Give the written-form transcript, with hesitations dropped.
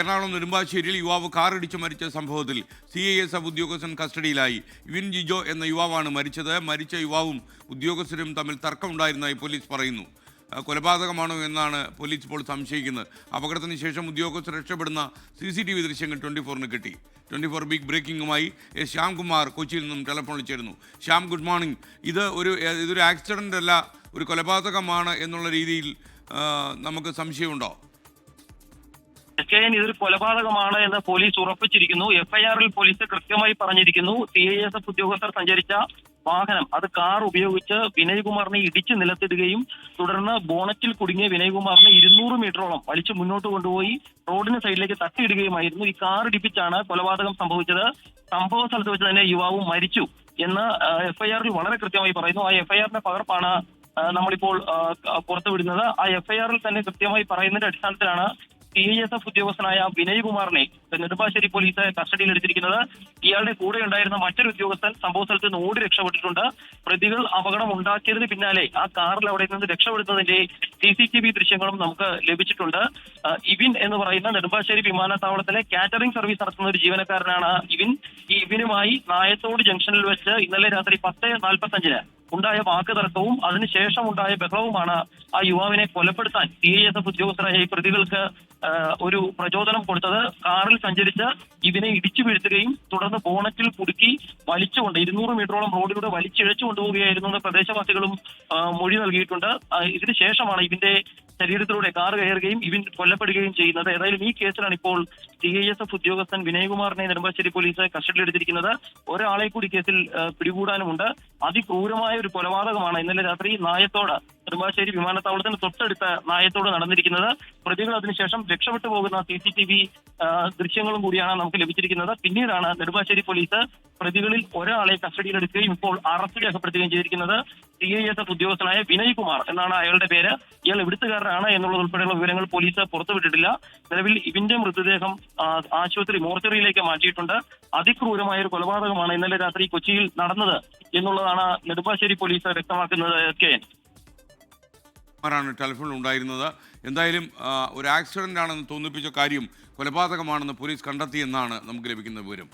എറണാകുളം നെടുമ്പാശ്ശേരിയിൽ യുവാവ് കാറിടിച്ച് മരിച്ച സംഭവത്തിൽ CISF ഉദ്യോഗസ്ഥൻ കസ്റ്റഡിയിലായി. വിൻ ജിജോ എന്ന യുവാവാണ് മരിച്ചത്. മരിച്ച യുവാവും ഉദ്യോഗസ്ഥരും തമ്മിൽ തർക്കമുണ്ടായിരുന്നതായി പോലീസ് പറയുന്നു. കൊലപാതകമാണോ എന്നാണ് പോലീസ് ഇപ്പോൾ സംശയിക്കുന്നത്. അപകടത്തിന് ശേഷം ഉദ്യോഗസ്ഥർ രക്ഷപ്പെടുന്ന CCTV ദൃശ്യങ്ങൾ 24-ന് കിട്ടി. 24 ബിഗ് ബ്രേക്കിംഗുമായി ശ്യാംകുമാർ കൊച്ചിയിൽ നിന്നും ടെലിഫോണിൽ ചേരുന്നു. Shyam, good morning. ഇതൊരു ആക്സിഡൻ്റ് അല്ല, ഒരു കൊലപാതകമാണ് എന്നുള്ള രീതിയിൽ നമുക്ക് സംശയമുണ്ടോ? ഇതൊരു കൊലപാതകമാണ് എന്ന് പോലീസ് ഉറപ്പിച്ചിരിക്കുന്നു. FIR-ൽ പോലീസ് കൃത്യമായി പറഞ്ഞിരിക്കുന്നു, CISF ഉദ്യോഗസ്ഥർ സഞ്ചരിച്ച വാഹനം, അത് കാർ ഉപയോഗിച്ച് വിനയ്കുമാറിനെ ഇടിച്ച് നിലത്തിടുകയും തുടർന്ന് ബോണറ്റിൽ കുടുങ്ങിയ വിനയ്കുമാറിനെ 200 മീറ്ററോളം വലിച്ചു മുന്നോട്ട് കൊണ്ടുപോയി റോഡിന് സൈഡിലേക്ക് തട്ടിയിടുകയുമായിരുന്നു. ഈ കാർ ഇടിപ്പിച്ചാണ് കൊലപാതകം സംഭവിച്ചത്. സംഭവ സ്ഥലത്ത് വെച്ച് തന്നെ യുവാവ് മരിച്ചു എന്ന് FIR-ൽ വളരെ കൃത്യമായി പറയുന്നു. ആ FIR-ന്റെ പകർപ്പാണ് നമ്മളിപ്പോൾ പുറത്തുവിടുന്നത്. ആ FIR-ൽ തന്നെ കൃത്യമായി പറയുന്നതിന്റെ അടിസ്ഥാനത്തിലാണ് CISF ഉദ്യോഗസ്ഥനായ വിനയ്കുമാറിനെ നെടുമ്പാശ്ശേരി പോലീസ് കസ്റ്റഡിയിലെടുത്തിരിക്കുന്നത്. ഇയാളുടെ കൂടെ ഉണ്ടായിരുന്ന മറ്റൊരു ഉദ്യോഗസ്ഥൻ സംഭവ സ്ഥലത്ത് നിന്ന് ഓടി രക്ഷപ്പെട്ടിട്ടുണ്ട്. പ്രതികൾ അപകടം ഉണ്ടാക്കിയതിന് പിന്നാലെ ആ കാറിൽ അവിടെ നിന്ന് രക്ഷപ്പെടുന്നതിന്റെ CCTV ദൃശ്യങ്ങളും നമുക്ക് ലഭിച്ചിട്ടുണ്ട്. ഇവിൻ എന്ന് പറയുന്ന നെടുമ്പാശ്ശേരി വിമാനത്താവളത്തിലെ കാറ്ററിംഗ് സർവീസ് നടത്തുന്ന ഒരു ജീവനക്കാരനാണ് ഇവിൻ. ഈ ഇവിനുമായി നായത്തോട് ജംഗ്ഷനിൽ വെച്ച് ഇന്നലെ രാത്രി 10:45-ന് ഉണ്ടായ വാക്ക് തർക്കവും അതിനുശേഷം ഉണ്ടായ ബഹളവുമാണ് ആ യുവാവിനെ കൊലപ്പെടുത്താൻ CISF ഉദ്യോഗസ്ഥരായ പ്രതികൾക്ക് ഒരു പ്രചോദനം കൊടുത്തത്. കാറിൽ സഞ്ചരിച്ച് ഇവനെ ഇടിച്ചു വീഴ്ത്തുകയും തുടർന്ന് ബോണറ്റിൽ കുടുക്കി വലിച്ചുകൊണ്ട് 200 മീറ്ററോളം റോഡിലൂടെ വലിച്ചിഴച്ചു കൊണ്ടുപോവുകയായിരുന്നു എന്ന് പ്രദേശവാസികളും മൊഴി നൽകിയിട്ടുണ്ട്. ഇതിനുശേഷമാണ് ഇവന്റെ ശരീരത്തിലൂടെ കാർ കയറുകയും ഇവൻ കൊല്ലപ്പെടുകയും ചെയ്യുന്നത്. ഏതായാലും ഈ കേസിലാണ് ഇപ്പോൾ CISF ഉദ്യോഗസ്ഥൻ വിനയ്കുമാറിനെ നെടുമ്പാശ്ശേരി പോലീസ് കസ്റ്റഡിയിലെടുത്തിരിക്കുന്നത്. ഒരാളെ കൂടി കേസിൽ പിടികൂടാനുമുണ്ട്. അതിക്രൂരമായ ഒരു കൊലപാതകമാണ് ഇന്നലെ രാത്രി നായത്തോട്, നെടുമ്പാശ്ശേരി വിമാനത്താവളത്തിന് തൊട്ടടുത്ത നായത്തോട് നടന്നിരിക്കുന്നത്. പ്രതികൾ അതിനുശേഷം രക്ഷപ്പെട്ടു പോകുന്ന CCTV ദൃശ്യങ്ങളും കൂടിയാണ് നമുക്ക് ലഭിച്ചിരിക്കുന്നത്. പിന്നീടാണ് നെടുമ്പാശ്ശേരി പോലീസ് പ്രതികളിൽ ഒരാളെ കസ്റ്റഡിയിലെടുക്കുകയും ഇപ്പോൾ അറസ്റ്റ് രേഖപ്പെടുത്തുകയും ചെയ്തിരിക്കുന്നത്. CISF ഉദ്യോഗസ്ഥനായ വിനയ്കുമാർ എന്നാണ് അയാളുടെ പേര്. ഇയാൾ എവിടുത്തുകാരനാണ് എന്നുള്ളത് ഉൾപ്പെടെയുള്ള വിവരങ്ങൾ പോലീസ് പുറത്തുവിട്ടിട്ടില്ല. നിലവിൽ ഇവന്റെ മൃതദേഹം ആശുപത്രി മോർച്ചറിയിലേക്ക് മാറ്റിയിട്ടുണ്ട്. അതിക്രൂരമായ ഒരു കൊലപാതകമാണ് ഇന്നലെ രാത്രി കൊച്ചിയിൽ നടന്നത് എന്നുള്ളതാണ് നെടുമ്പാശ്ശേരി പോലീസ് വ്യക്തമാക്കുന്നത്. ാണ് ടെലിഫോണിൽ ഉണ്ടായിരുന്നത്. എന്തായാലും ഒരു ആക്സിഡന്റ് ആണെന്ന് തോന്നിപ്പിച്ച കാര്യം കൊലപാതകമാണെന്ന് പോലീസ് കണ്ടെത്തിയെന്നാണ് നമുക്ക് ലഭിക്കുന്ന വിവരം.